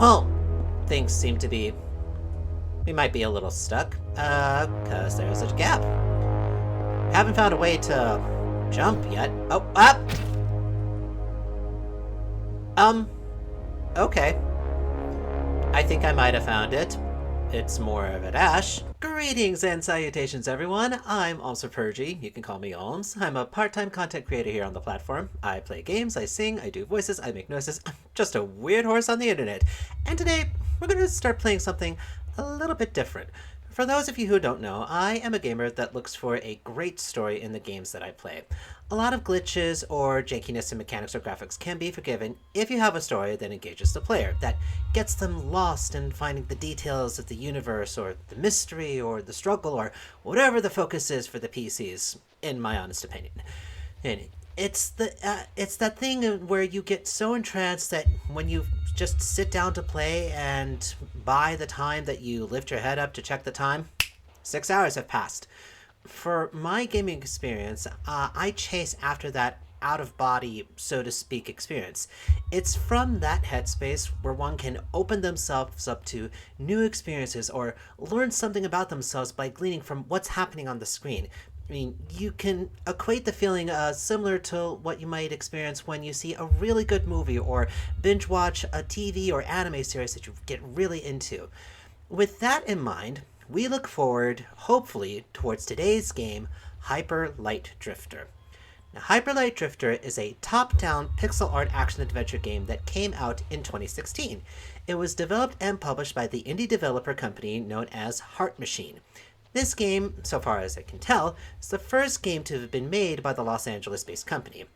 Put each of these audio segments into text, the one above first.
Well, things seem to be... We might be a little stuck, cause there's a gap. Haven't found a way to jump yet. Oh, up! Okay. I think I might have found it. It's more of a dash. Greetings and salutations, everyone. I'm also Purgy. You can call me Olms. I'm a part-time content creator here on the platform. I play games, I sing, I do voices, I make noises. I'm just a weird horse on the internet. And today, we're going to start playing something a little bit different. For those of you who don't know, I am a gamer that looks for a great story in the games that I play. A lot of glitches or jankiness in mechanics or graphics can be forgiven if you have a story that engages the player, that gets them lost in finding the details of the universe or the mystery or the struggle or whatever the focus is for the PCs, in my honest opinion. And it's that thing where you get so entranced that when you just sit down to play and by the time that you lift your head up to check the time, 6 hours have passed. For my gaming experience, I chase after that out-of-body, so to speak, experience. It's from that headspace where one can open themselves up to new experiences or learn something about themselves by gleaning from what's happening on the screen. I mean, you can equate the feeling similar to what you might experience when you see a really good movie or binge watch a TV or anime series that you get really into. With that in mind, we look forward, hopefully, towards today's game, Hyper Light Drifter. Now, Hyper Light Drifter is a top-down pixel art action-adventure game that came out in 2016. It was developed and published by the indie developer company known as Heart Machine. This game, so far as I can tell, is the first game to have been made by the Los Angeles-based company.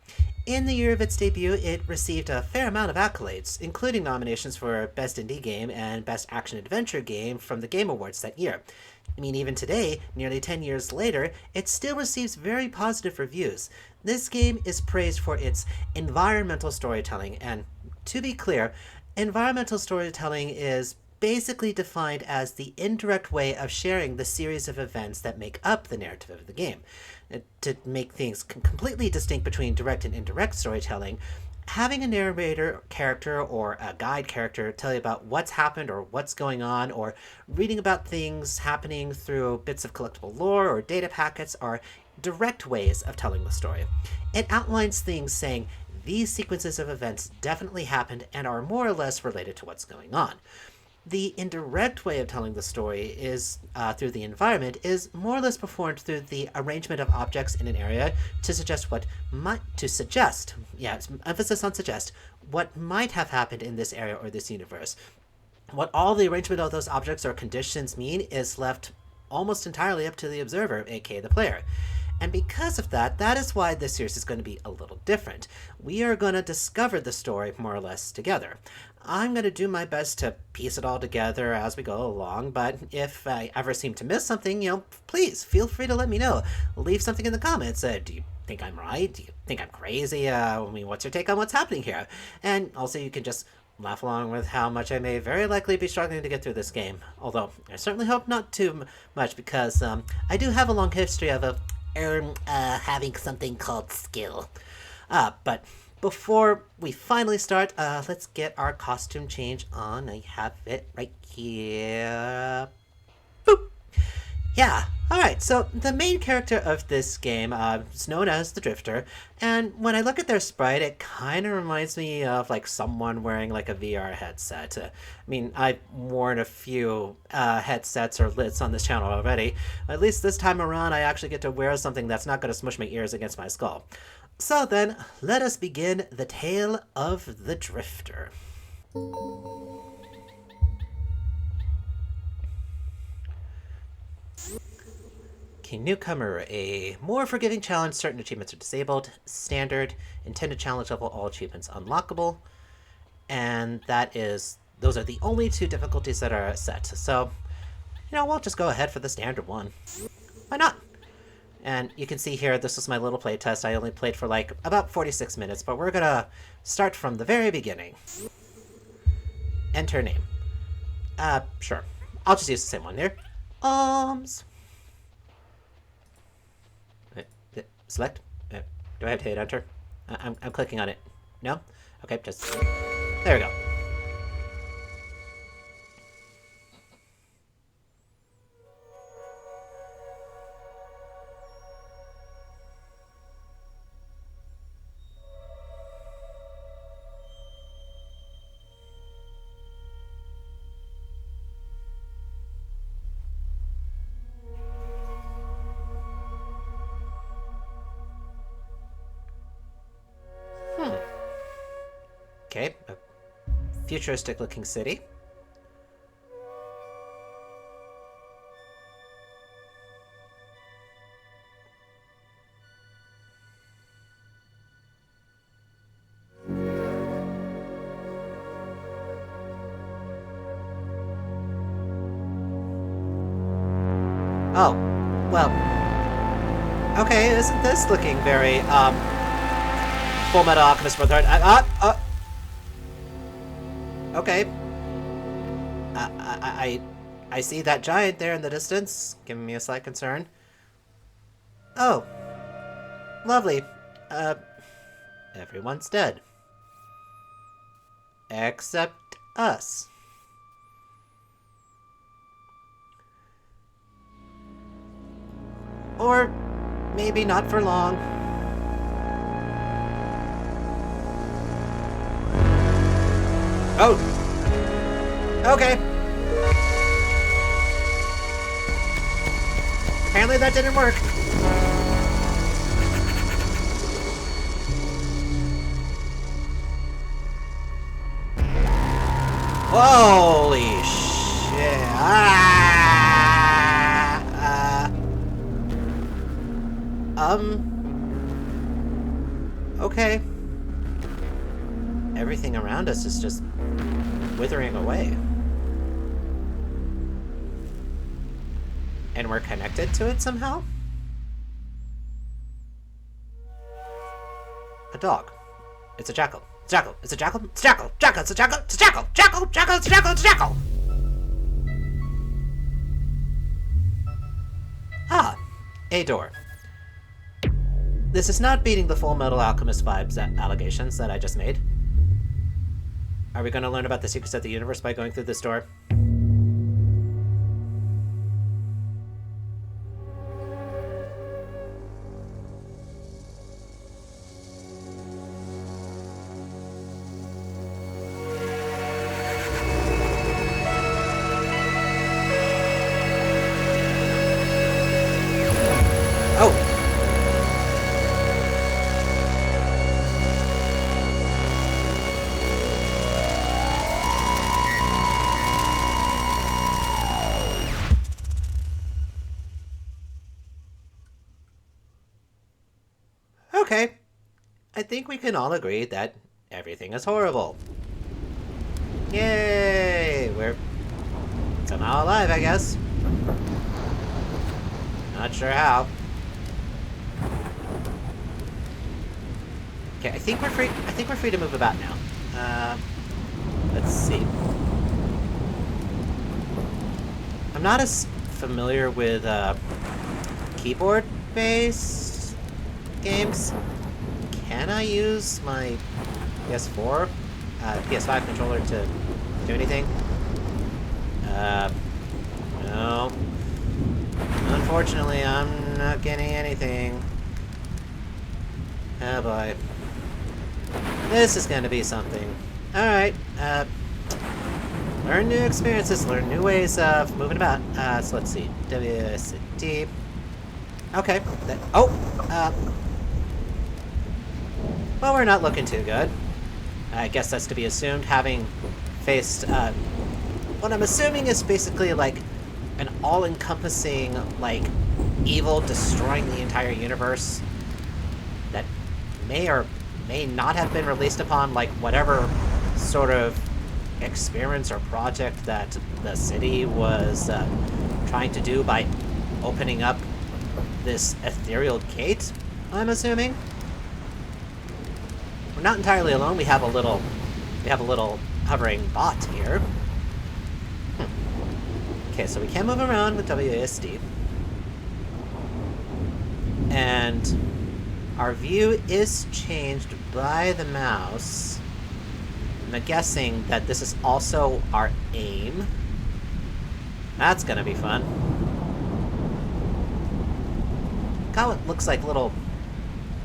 In the year of its debut, it received a fair amount of accolades, including nominations for Best Indie Game and Best Action-Adventure Game from the Game Awards that year. I mean, even today, nearly 10 years later, it still receives very positive reviews. This game is praised for its environmental storytelling, and to be clear, environmental storytelling is basically defined as the indirect way of sharing the series of events that make up the narrative of the game. To make things completely distinct between direct and indirect storytelling, having a narrator character or a guide character tell you about what's happened or what's going on, or reading about things happening through bits of collectible lore or data packets are direct ways of telling the story. It outlines things saying, these sequences of events definitely happened and are more or less related to what's going on. The indirect way of telling the story is through the environment is more or less performed through the arrangement of objects in an area to suggest emphasis on suggest, what might have happened in this area or this universe. What all the arrangement of those objects or conditions mean is left almost entirely up to the observer, aka the player. And because of that, that is why this series is going to be a little different. We are going to discover the story more or less together. I'm going to do my best to piece it all together as we go along, but if I ever seem to miss something, please feel free to let me know. Leave something in the comments. Do you think I'm right? Do you think I'm crazy? What's your take on what's happening here? And also you can just laugh along with how much I may very likely be struggling to get through this game. Although, I certainly hope not too much, because I do have a long history of having something called skill. But before we finally start, let's get our costume change on. I have it right here. Boop! Yeah, alright, so the main character of this game is known as the Drifter, and when I look at their sprite, it kind of reminds me of like someone wearing like a VR headset. I've worn a few headsets or lids on this channel already. At least this time around, I actually get to wear something that's not going to smush my ears against my skull. So then, let us begin the tale of the Drifter. Okay, newcomer, a more forgiving challenge, certain achievements are disabled, standard, intended challenge level, all achievements unlockable, and those are the only two difficulties that are set. So, we'll just go ahead for the standard one. Why not? And you can see here, this was my little playtest. I only played for like about 46 minutes, but we're gonna start from the very beginning. Enter name. Sure. I'll just use the same one here. Select. Do I have to hit enter? I'm clicking on it. No? Okay, just... There we go. Okay, a futuristic-looking city. Oh, well. Okay, isn't this looking very, Full Metal Alchemist Brotherhood? Okay. I see that giant there in the distance, giving me a slight concern. Oh. Lovely. Everyone's dead. Except us. Or maybe not for long. Oh! Okay. Apparently that didn't work. Holy shit. Okay. Everything around us is just withering away. And we're connected to it somehow? A dog. It's a jackal. It's a jackal. It's a jackal. It's a jackal. Jackal. It's a jackal. It's a jackal. Jackal. Jackal. It's a jackal. It's a jackal. Ah, a door. This is not beating the Full Metal Alchemist vibes allegations that I just made. Are we going to learn about the secrets of the universe by going through this door? Okay, I think we can all agree that everything is horrible. Yay! We're somehow alive, I guess. Not sure how. Okay, I think we're free. I think we're free to move about now. Let's see. I'm not as familiar with keyboard-based games. Can I use my PS4, PS5 controller to do anything? No. Unfortunately, I'm not getting anything. Oh boy. This is gonna be something. Alright, learn new experiences, learn new ways of moving about. So let's see. WSD. Okay. Well, we're not looking too good. I guess that's to be assumed, having faced, what I'm assuming is basically, like, an all-encompassing, like, evil destroying the entire universe that may or may not have been released upon, like, whatever sort of experiments or project that the city was trying to do by opening up this ethereal gate, I'm assuming. We're not entirely alone. We have a little hovering bot here. Okay, so we can move around with WASD. And our view is changed by the mouse. I'm guessing that this is also our aim. That's gonna be fun. Got what looks like little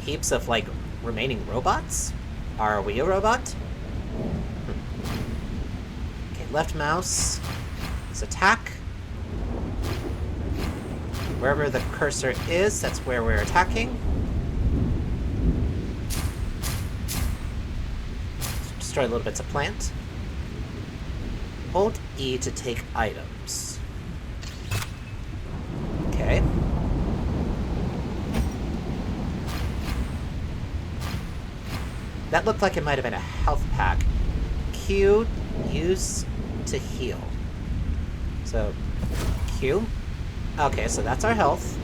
heaps of, like, remaining robots? Are we a robot? Okay, left mouse is attack. Wherever the cursor is, that's where we're attacking. destroy little bits of plant. Hold E to take items. Okay. That looked like it might have been a health pack. Q, use to heal. So, Q. Okay, so that's our health.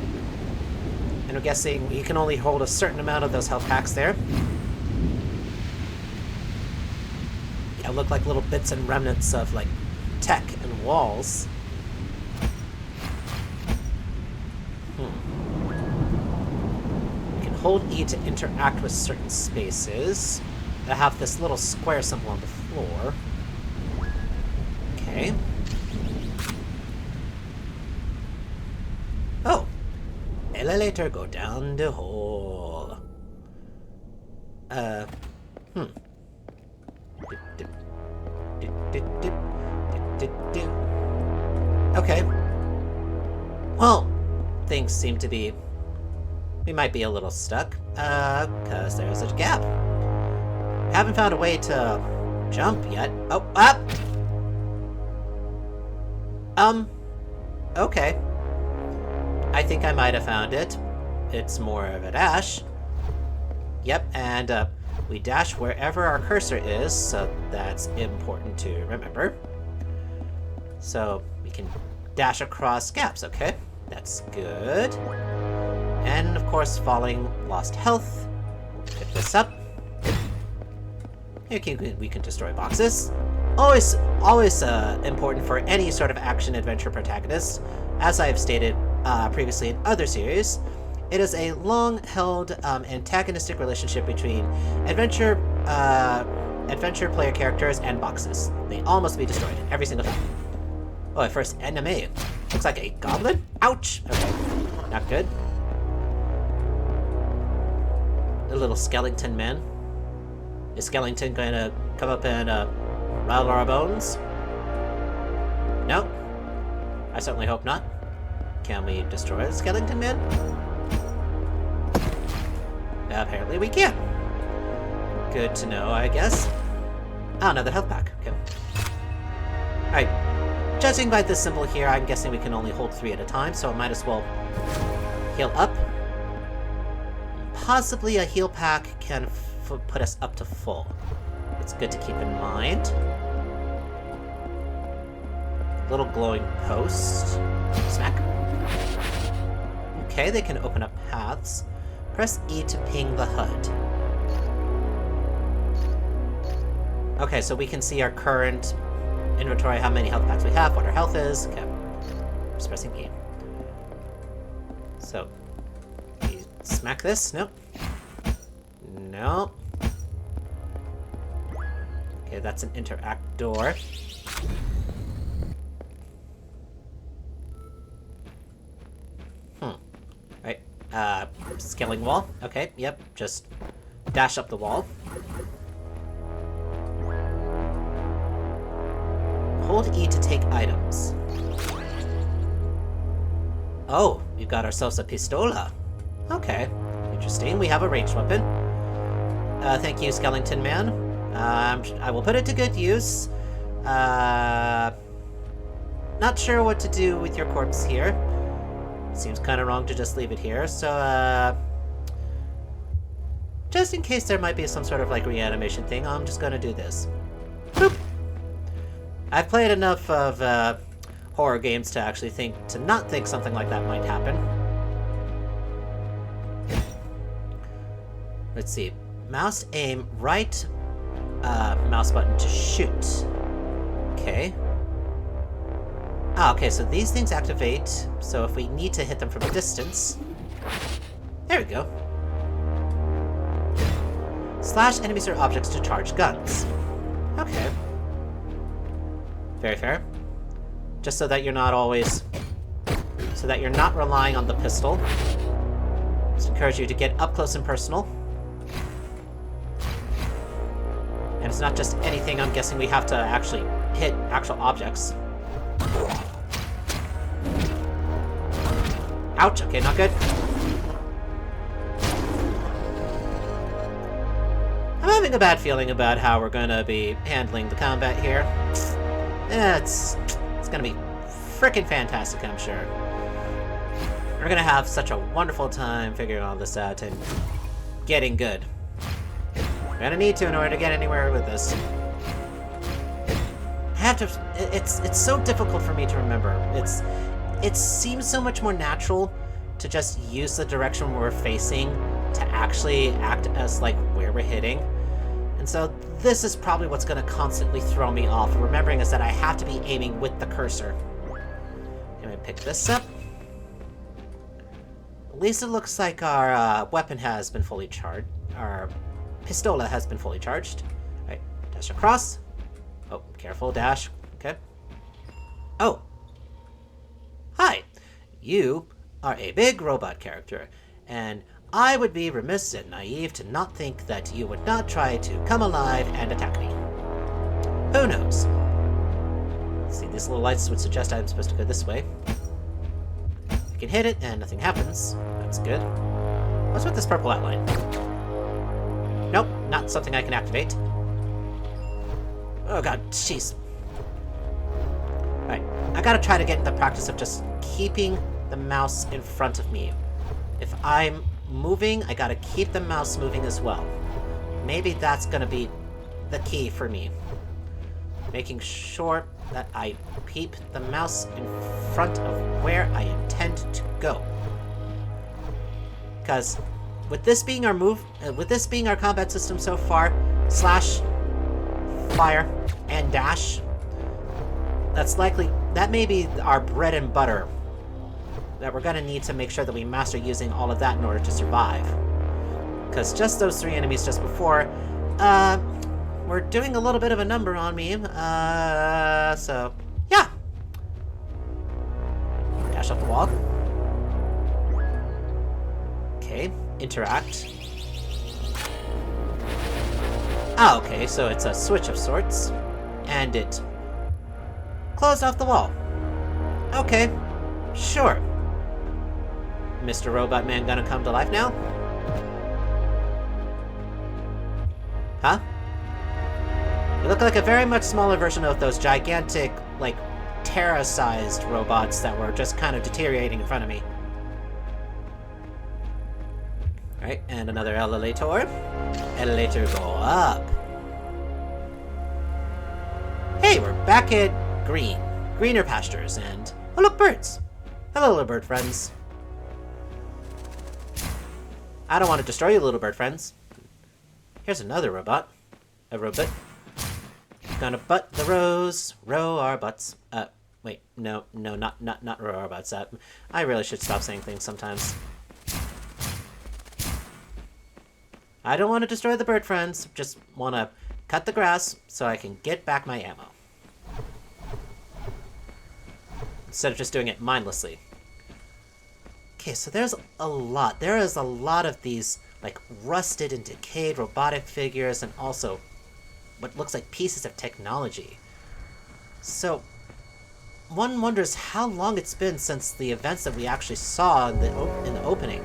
And I'm guessing you can only hold a certain amount of those health packs there. Yeah, look like little bits and remnants of, like, tech and walls. You can hold E to interact with certain spaces that have this little square symbol on the floor. Okay. Oh! Elevator go down the hole. Okay. Well, things seem to be... We might be a little stuck, because there's a gap. Haven't found a way to jump yet. Oh, up! Okay. I think I might have found it. It's more of a dash. Yep, and, we dash wherever our cursor is, so that's important to remember. So, we can dash across gaps, okay? That's good. And, of course, falling lost health. We'll pick this up. We can destroy boxes. Always important for any sort of action-adventure protagonist. As I've stated previously in other series, it is a long-held antagonistic relationship between adventure player characters and boxes. They all must be destroyed every single time. Oh, at first enemy. Looks like a goblin? Ouch! Okay, not good. A little skeleton man. Is Skellington going to come up and rattle our bones? No? I certainly hope not. Can we destroy the Skellington man? Apparently we can. Good to know, I guess. Oh, another health pack. Okay. Alright. Judging by this symbol here, I'm guessing we can only hold 3 at a time, so I might as well heal up. Possibly a heal pack can put us up to full. It's good to keep in mind. Little glowing post. Smack. Okay, they can open up paths. Press E to ping the HUD. Okay, so we can see our current inventory, how many health packs we have, what our health is. Okay. Just pressing E. So, we smack this? Nope. Nope. Okay, that's an interact door. Right. Scaling wall. Okay, yep. Just dash up the wall. Hold E to take items. Oh, we've got ourselves a pistola. Okay, interesting. We have a ranged weapon. Thank you, Skellington Man. I will put it to good use. Not sure what to do with your corpse here. Seems kind of wrong to just leave it here, so, just in case there might be some sort of, like, reanimation thing, I'm just gonna do this. Boop! I've played enough of, horror games to actually not think something like that might happen. Let's see. Mouse aim, right, mouse button to shoot. Okay. Ah, okay, so these things activate, so if we need to hit them from a distance... There we go. Slash enemies or objects to charge guns. Okay. Very fair. Just so that you're not always... So that you're not relying on the pistol. Just encourage you to get up close and personal. And it's not just anything, I'm guessing we have to actually hit actual objects. Ouch, okay, not good. I'm having a bad feeling about how we're gonna be handling the combat here. It's gonna be frickin' fantastic, I'm sure. We're gonna have such a wonderful time figuring all this out and getting good. We're gonna need to in order to get anywhere with this. I have to. It's so difficult for me to remember. It seems so much more natural to just use the direction we're facing to actually act as like where we're hitting. And so this is probably what's gonna constantly throw me off. Remembering is that I have to be aiming with the cursor. I'm gonna pick this up. At least it looks like our weapon has been fully charged. Our pistola has been fully charged. Alright, dash across. Oh, careful, dash. Okay. Oh. Hi. You are a big robot character, and I would be remiss and naive to not think that you would not try to come alive and attack me. Who knows? See, these little lights would suggest I'm supposed to go this way. I can hit it and nothing happens. That's good. What's with this purple outline? Nope, not something I can activate. Oh god, jeez. Alright, I gotta try to get in the practice of just keeping the mouse in front of me. If I'm moving, I gotta keep the mouse moving as well. Maybe that's gonna be the key for me. Making sure that I keep the mouse in front of where I intend to go. Because with this being our combat system so far, slash, fire, and dash, that may be our bread and butter that we're gonna need to make sure that we master using all of that in order to survive. Because just those 3 enemies just before, were doing a little bit of a number on me, so, yeah. Dash up the wall. Okay, interact. Ah, okay, so it's a switch of sorts, and it closed off the wall. Okay, sure. Mr. Robot Man gonna come to life now? Huh? You look like a very much smaller version of those gigantic, like, Terra-sized robots that were just kind of deteriorating in front of me. Alright, and another elevator. Elevator go up. Hey, we're back at greener pastures, and oh look, birds! Hello, little bird friends. I don't want to destroy you, little bird friends. Here's another robot. A robot. Gonna butt the rows, row our butts. Wait, no, not row our butts. I really should stop saying things sometimes. I don't want to destroy the bird friends, just want to cut the grass so I can get back my ammo. Instead of just doing it mindlessly. Okay, so there is a lot of these, like, rusted and decayed robotic figures, and also what looks like pieces of technology. So, one wonders how long it's been since the events that we actually saw in the opening.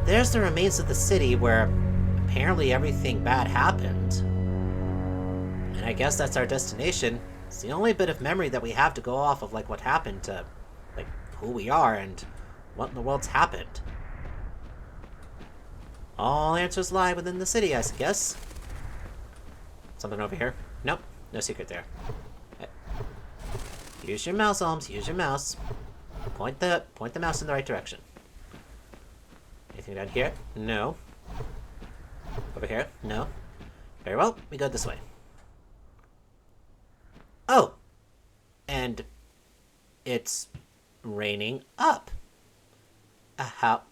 There's the remains of the city where apparently everything bad happened. And I guess that's our destination. It's the only bit of memory that we have to go off of, like, what happened to, like, who we are and what in the world's happened. All answers lie within the city, I guess. Something over here? Nope, no secret there. Okay. Use your mouse, Alms, use your mouse. Point the mouse in the right direction. Anything down here? No. Over here? No. Very well, we go this way. Oh! And it's raining up. How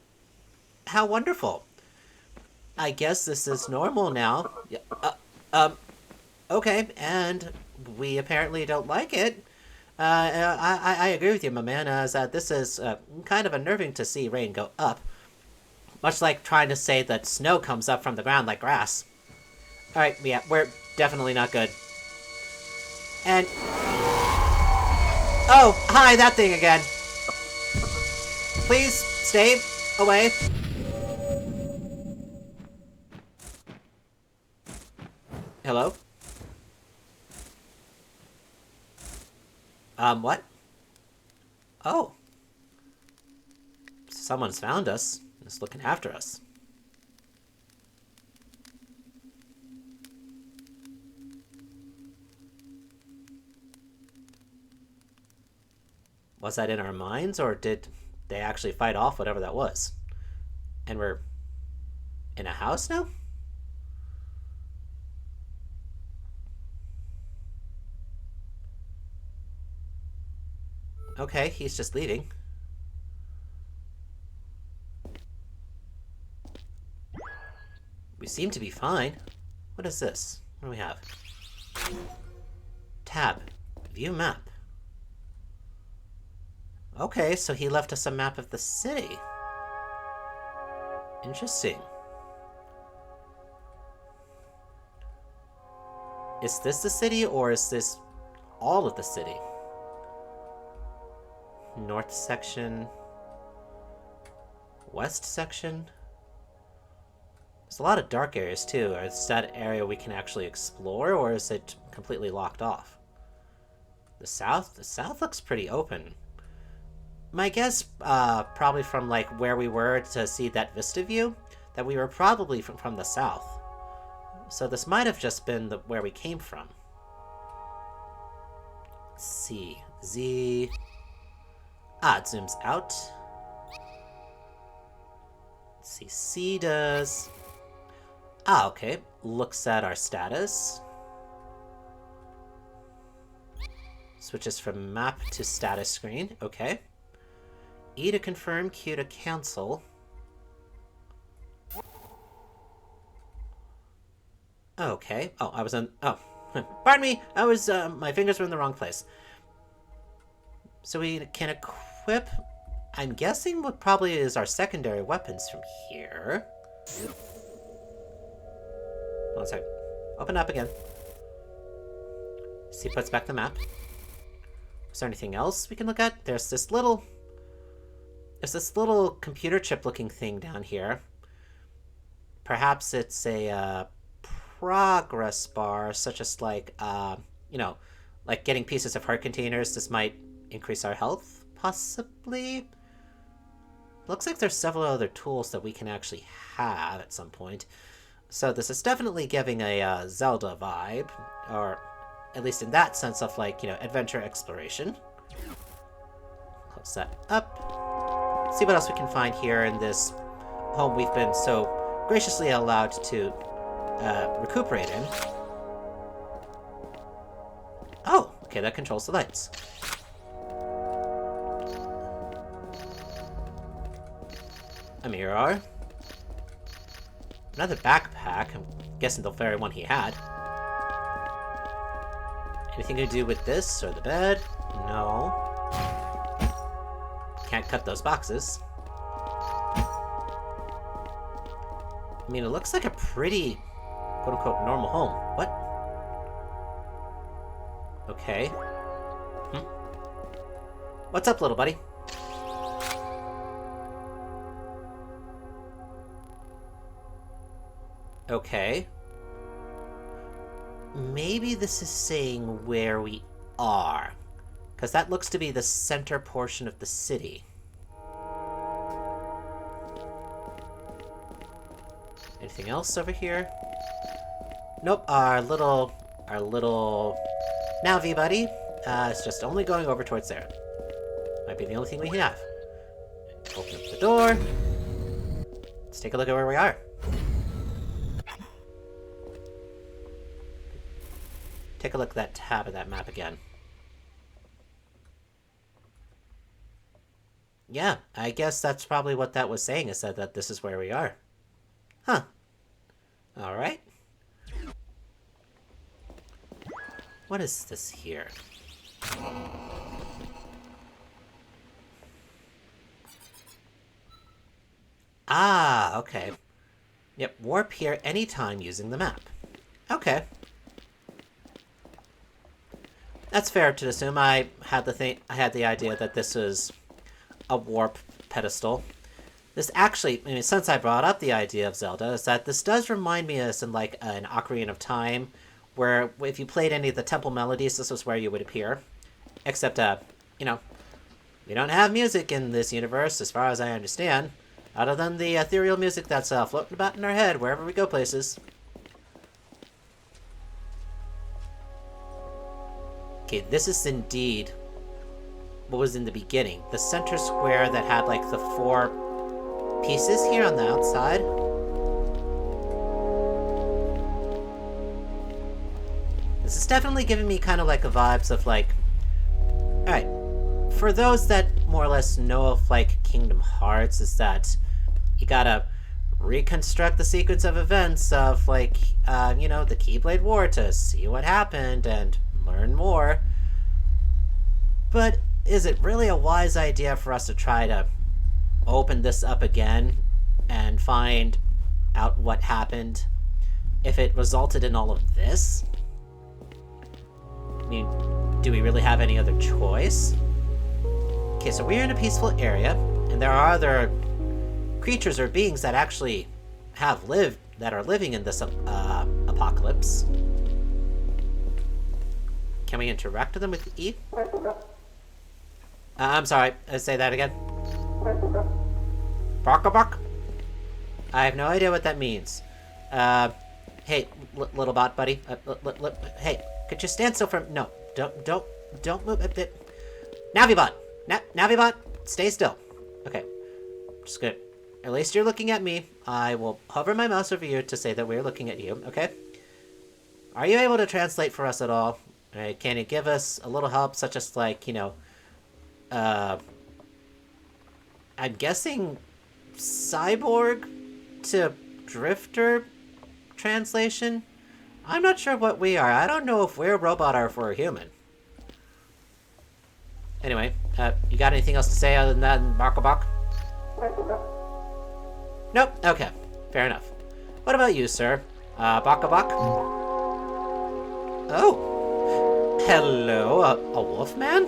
wonderful. I guess this is normal now. Okay, and we apparently don't like it. I agree with you, my man, as that this is kind of unnerving to see rain go up. Much like trying to say that snow comes up from the ground like grass. Alright, yeah, we're definitely not good. And... oh, hi, that thing again. Please, stay away. What? Oh. Someone's found us. Is looking after us. Was that in our minds, or did they actually fight off whatever that was? And we're in a house now? Okay, he's just leaving. We seem to be fine. What is this? What do we have? Tab. View map. Okay, so he left us a map of the city. Interesting. Is this the city, or is this all of the city? North section. West section. There's a lot of dark areas too. Is that area we can actually explore, or is it completely locked off? The south? The south looks pretty open. My guess, probably from like where we were to see that vista view, that we were probably from the south. So this might have just been where we came from. Let's see. Z. Ah, it zooms out. Let's see. C does. Ah, okay. Looks at our status. Switches from map to status screen. Okay. E to confirm, Q to cancel. Okay. Oh, I was on... Oh. Pardon me! I was, my fingers were in the wrong place. So we can equip... I'm guessing what probably is our secondary weapons from here. 1 second. Open up again. See, puts back the map. Is there anything else we can look at? There's this little computer chip looking thing down here. Perhaps it's a progress bar, such as like, you know, like getting pieces of heart containers. This might increase our health, possibly. Looks like there's several other tools that we can actually have at some point. So this is definitely giving a Zelda vibe, or at least in that sense of like, you know, adventure exploration. Close that up. See what else we can find here in this home we've been so graciously allowed to recuperate in. Oh, okay, that controls the lights. A mirror. Another backpack. I'm guessing the very one he had. Anything to do with this or the bed? No. Can't cut those boxes. I mean, it looks like a pretty, quote-unquote, normal home. What? Okay. What's up, little buddy? Okay. Maybe this is saying where we are. Because that looks to be the center portion of the city. Anything else over here? Nope, our little Navi buddy is just only going over towards there. Might be the only thing we have. Open up the door. Let's take a look at where we are. Take a look at that tab of that map again. Yeah, I guess that's probably what that was saying, is that this is where we are. Huh. Alright. What is this here? Ah, okay. Yep, warp here anytime using the map. Okay. That's fair to assume. I had the idea that this was a warp pedestal. This actually, I mean, since I brought up the idea of Zelda, is that this does remind me of like an Ocarina of Time, where if you played any of the temple melodies, this was where you would appear. Except, you know, we don't have music in this universe, as far as I understand. Other than the ethereal music that's floating about in our head wherever we go places. Okay, this is indeed what was in the beginning. The center square that had, like, the 4 pieces here on the outside. This is definitely giving me kind of like the vibes of, like... Alright, for those that more or less know of, like, Kingdom Hearts, is that you gotta reconstruct the sequence of events of, like, you know, the Keyblade War to see what happened and learn more. But is it really a wise idea for us to try to open this up again and find out what happened if it resulted in all of this? I mean, do we really have any other choice? Okay, so we're in a peaceful area, and there are other creatures or beings that actually have lived, that are living in this apocalypse. Can we interact with them with E? I'm sorry, say that again. Bark. I have no idea what that means. Hey, little bot buddy. Hey, could you stand still for... No, don't move. Navibot! Navibot, stay still. Okay, just good. At least you're looking at me. I will hover my mouse over you to say that we're looking at you, okay? Are you able to translate for us at all? Can you give us a little help, such as, like, you know... I'm guessing cyborg to drifter translation? I'm not sure what we are. I don't know if we're a robot or if we're a human. Anyway, you got anything else to say other than that in Barkabak? Nope. Okay. Fair enough. What about you, sir? Bakabak? Oh. Hello, a wolf man?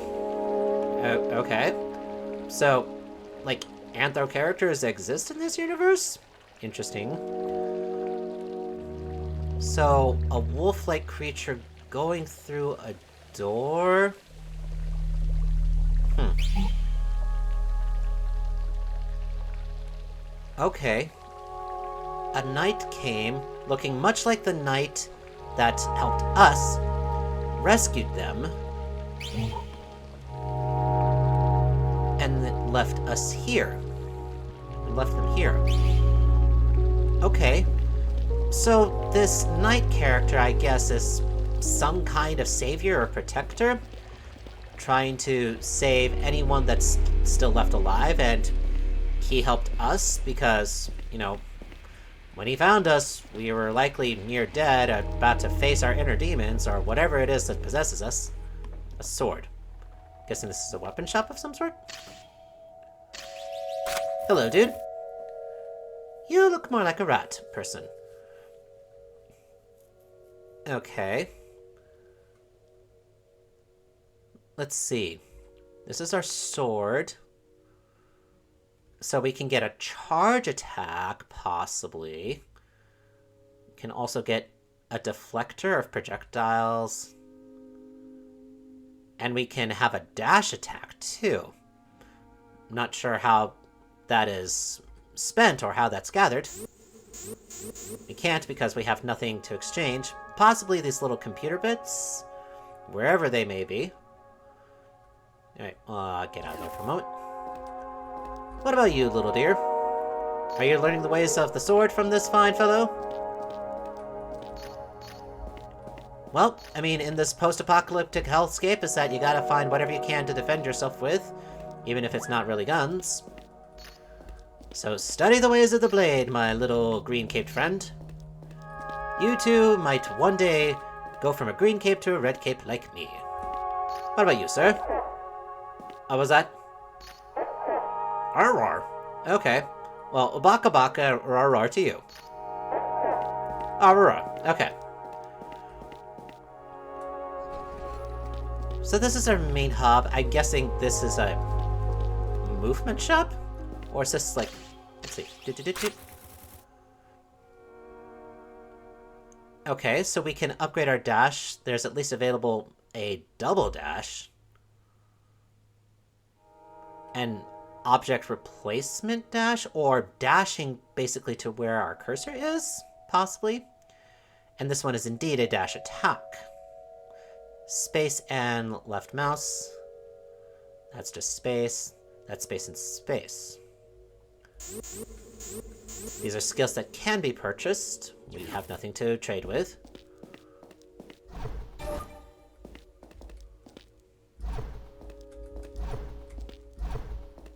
Okay. So, like, anthro characters exist in this universe? Interesting. So, a wolf-like creature going through a door? Okay. A knight came, looking much like the knight that helped us, rescued them, and left us here. We left them here. Okay. So this knight character, I guess, is some kind of savior or protector, trying to save anyone that's still left alive, and he helped us because, you know, when he found us, we were likely near dead, about to face our inner demons, or whatever it is that possesses us. A sword. Guessing this is a weapon shop of some sort? Hello, dude. You look more like a rat person. Okay. Let's see. This is our sword. So we can get a charge attack, possibly. We can also get a deflector of projectiles. And we can have a dash attack, too. Not sure how that is spent or how that's gathered. We can't because we have nothing to exchange. Possibly these little computer bits, wherever they may be. Alright, get out of there for a moment. What about you, little dear? Are you learning the ways of the sword from this fine fellow? Well, I mean, in this post-apocalyptic hellscape is that you gotta find whatever you can to defend yourself with, even if it's not really guns. So study the ways of the blade, my little green-caped friend. You too might one day go from a green cape to a red cape like me. What about you, sir? What was that? Arrar. Okay. Well, baka baka arrar to you. Arrar. Okay. So this is our main hub. I'm guessing this is a movement shop? Or is this like... Let's see. Okay, so we can upgrade our dash. There's at least available a double dash. an object replacement dash, or dashing basically to where our cursor is, possibly. And this one is indeed a dash attack. Space and left mouse. That's just space. That's space and space. These are skills that can be purchased. We have nothing to trade with.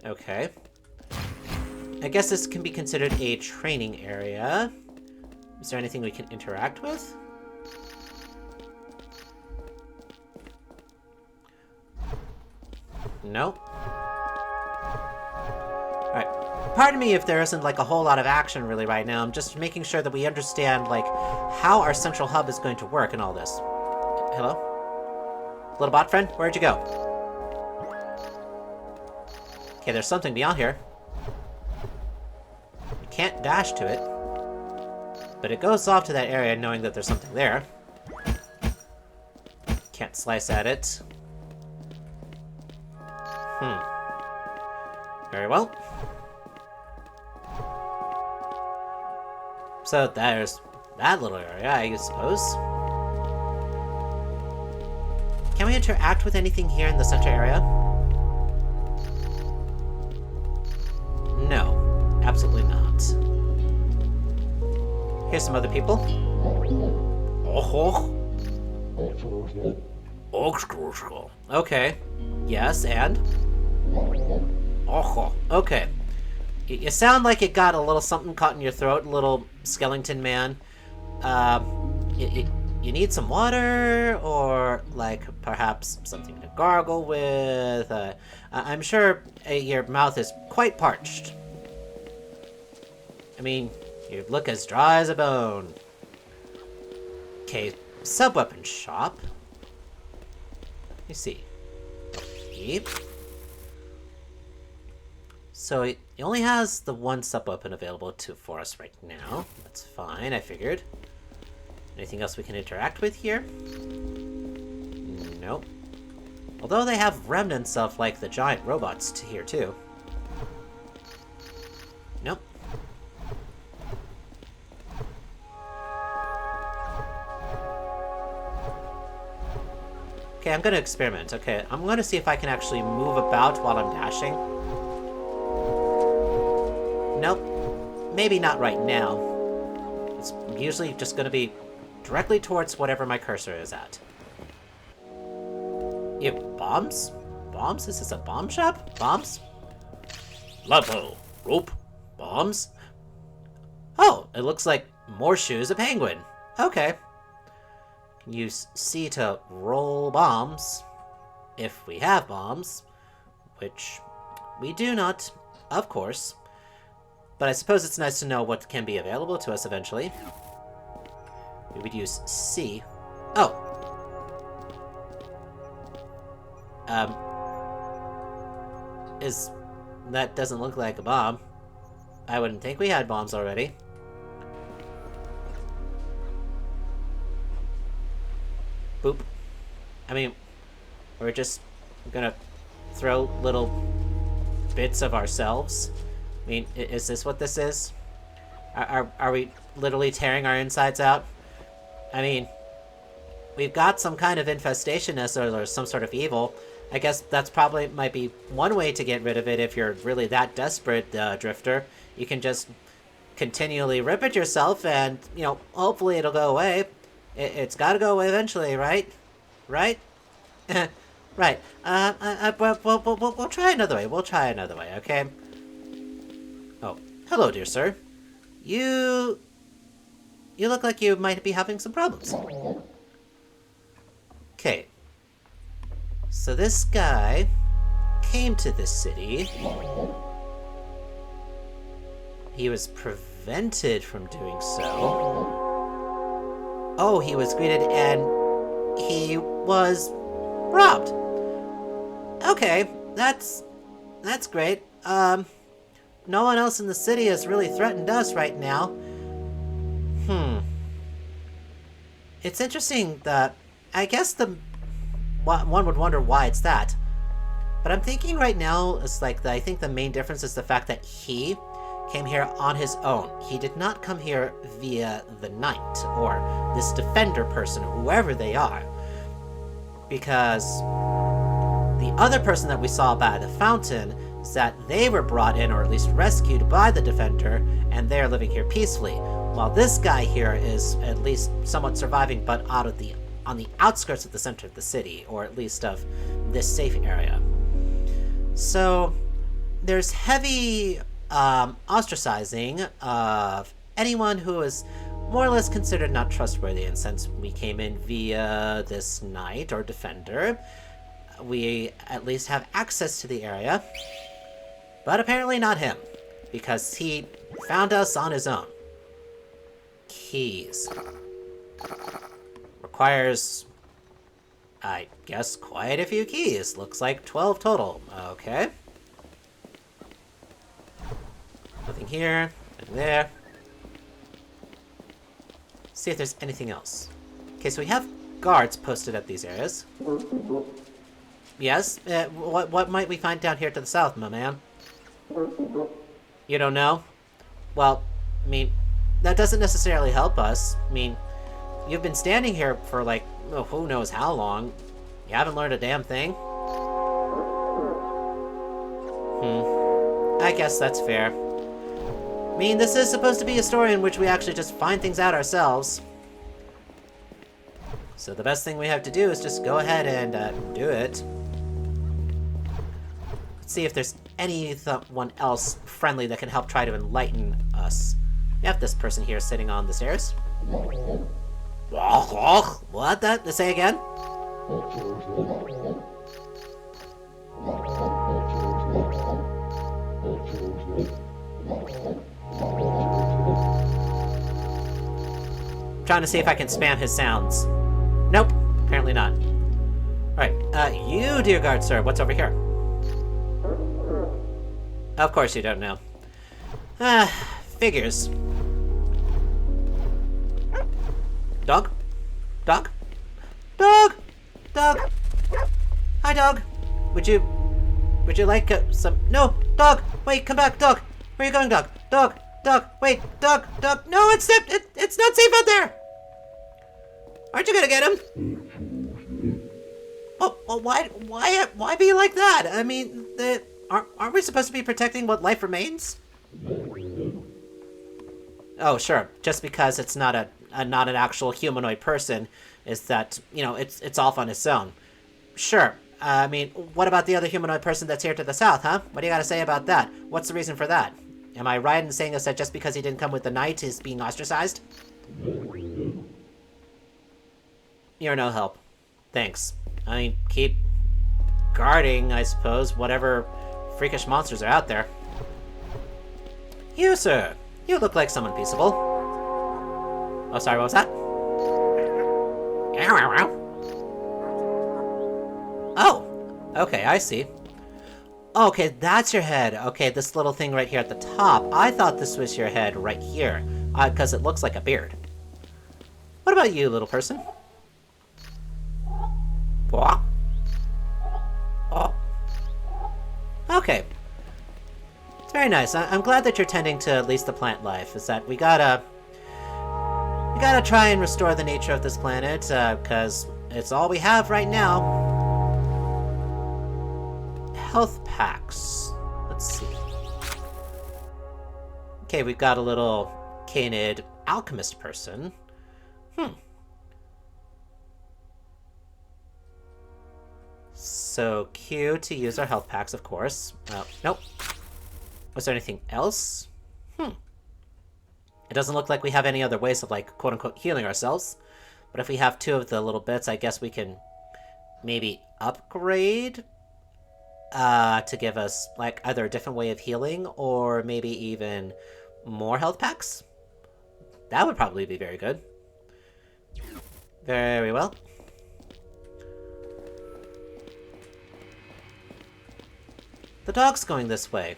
Okay. I guess this can be considered a training area. Is there anything we can interact with? Nope. Alright. Pardon me if there isn't, like, a whole lot of action really right now. I'm just making sure that we understand, like, how our central hub is going to work and all this. Hello? Little bot friend, where'd you go? Okay, there's something beyond here. We can't dash to it. But it goes off to that area knowing that there's something there. Can't slice at it. Very well. So there's that little area, I suppose. Can we interact with anything here in the center area? No, absolutely not. Here's some other people. Okay. Yes, and? Okay. You sound like it got a little something caught in your throat, little skeleton man. You need some water, or like perhaps something to gargle with. I'm sure your mouth is quite parched. I mean, you look as dry as a bone. Okay, sub-weapon shop. Let me see. Yep. So it only has the one sub-weapon available for us right now. That's fine, I figured. Anything else we can interact with here? Nope. Although they have remnants of, like, the giant robots here, too. Nope. Okay, I'm gonna experiment. Okay, I'm gonna see if I can actually move about while I'm dashing. Nope. Maybe not right now. It's usually just gonna be directly towards whatever my cursor is at. You have bombs? Bombs? Is this a bomb shop? Bombs? Level. Rope. Bombs? Oh, it looks like more shoes, a penguin. Okay. Can use C to roll bombs, if we have bombs, which we do not, of course. But I suppose it's nice to know what can be available to us eventually. We would use C. Oh! That doesn't look like a bomb. I wouldn't think we had bombs already. Boop. I mean, we're just gonna throw little bits of ourselves. I mean, is this what this is? Are we literally tearing our insides out? I mean, we've got some kind of infestation or some sort of evil. I guess that's probably might be one way to get rid of it if you're really that desperate, Drifter. You can just continually rip at yourself and, you know, hopefully it'll go away. It's gotta go away eventually, right? Right? Right. We'll try another way. We'll try another way, okay? Oh, hello, dear sir. You look like you might be having some problems. Okay. So this guy came to this city. He was prevented from doing so. Oh, he was greeted and he was robbed. Okay, that's great. No one else in the city has really threatened us right now. It's interesting that I guess one would wonder why it's that. But I'm thinking right now, it's like, I think the main difference is the fact that he came here on his own. He did not come here via the knight, or this defender person, whoever they are. Because the other person that we saw by the fountain is that they were brought in, or at least rescued by the defender, and they're living here peacefully. While this guy here is at least somewhat surviving, but on the outskirts of the center of the city, or at least of this safe area. So there's heavy ostracizing of anyone who is more or less considered not trustworthy, and since we came in via this knight or defender, we at least have access to the area. But apparently not him, because he found us on his own. Keys. Requires, I guess, quite a few keys. Looks like 12 total. Okay. Nothing here, nothing there. See if there's anything else. Okay, so we have guards posted at these areas. Yes? What might we find down here to the south, my man? You don't know? Well, I mean, that doesn't necessarily help us. I mean, you've been standing here for, like, oh, who knows how long. You haven't learned a damn thing. I guess that's fair. I mean, this is supposed to be a story in which we actually just find things out ourselves. So the best thing we have to do is just go ahead and do it. Let's see if there's anyone else friendly that can help try to enlighten us. We have this person here sitting on the stairs. What? That? Say again? I'm trying to see if I can spam his sounds. Nope, apparently not. Alright, you, dear guard sir, what's over here? Of course you don't know. Figures. Dog? Dog? Dog! Dog! Hi, dog! Would you like some... No! Dog! Wait, come back, dog! Where are you going, dog? Dog! Dog! Wait! Dog! Dog! No, it's not safe out there! Aren't you gonna get him? Well, why be like that? I mean, aren't we supposed to be protecting what life remains? Oh, sure. Just because it's not not an actual humanoid person, is that, you know, it's off on its own. Sure. I mean, what about the other humanoid person that's here to the south, huh? What do you gotta say about that? What's the reason for that? Am I right in saying that just because he didn't come with the knight, he's being ostracized? You're no help. Thanks. I mean, keep guarding, I suppose, whatever freakish monsters are out there. You, sir. You look like someone peaceable. Oh, sorry, what was that? Oh, okay, I see. Okay, that's your head. Okay, this little thing right here at the top. I thought this was your head right here, because it looks like a beard. What about you, little person? What? Oh. Okay. It's very nice. I'm glad that you're tending to at least the plant life. Is that we gotta try and restore the nature of this planet, because it's all we have right now. Health packs. Let's see. Okay, we've got a little canid alchemist person. So cute to use our health packs, of course. Nope. Was there anything else? It doesn't look like we have any other ways of, like, quote-unquote healing ourselves. But if we have two of the little bits, I guess we can maybe upgrade to give us, like, either a different way of healing or maybe even more health packs. That would probably be very good. Very well. The dog's going this way.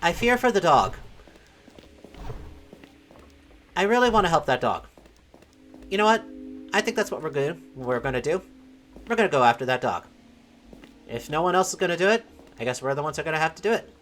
I fear for the dog. I really want to help that dog. You know what? I think that's what we're gonna do. We're gonna go after that dog. If no one else is gonna do it, I guess we're the ones who are going to have to do it.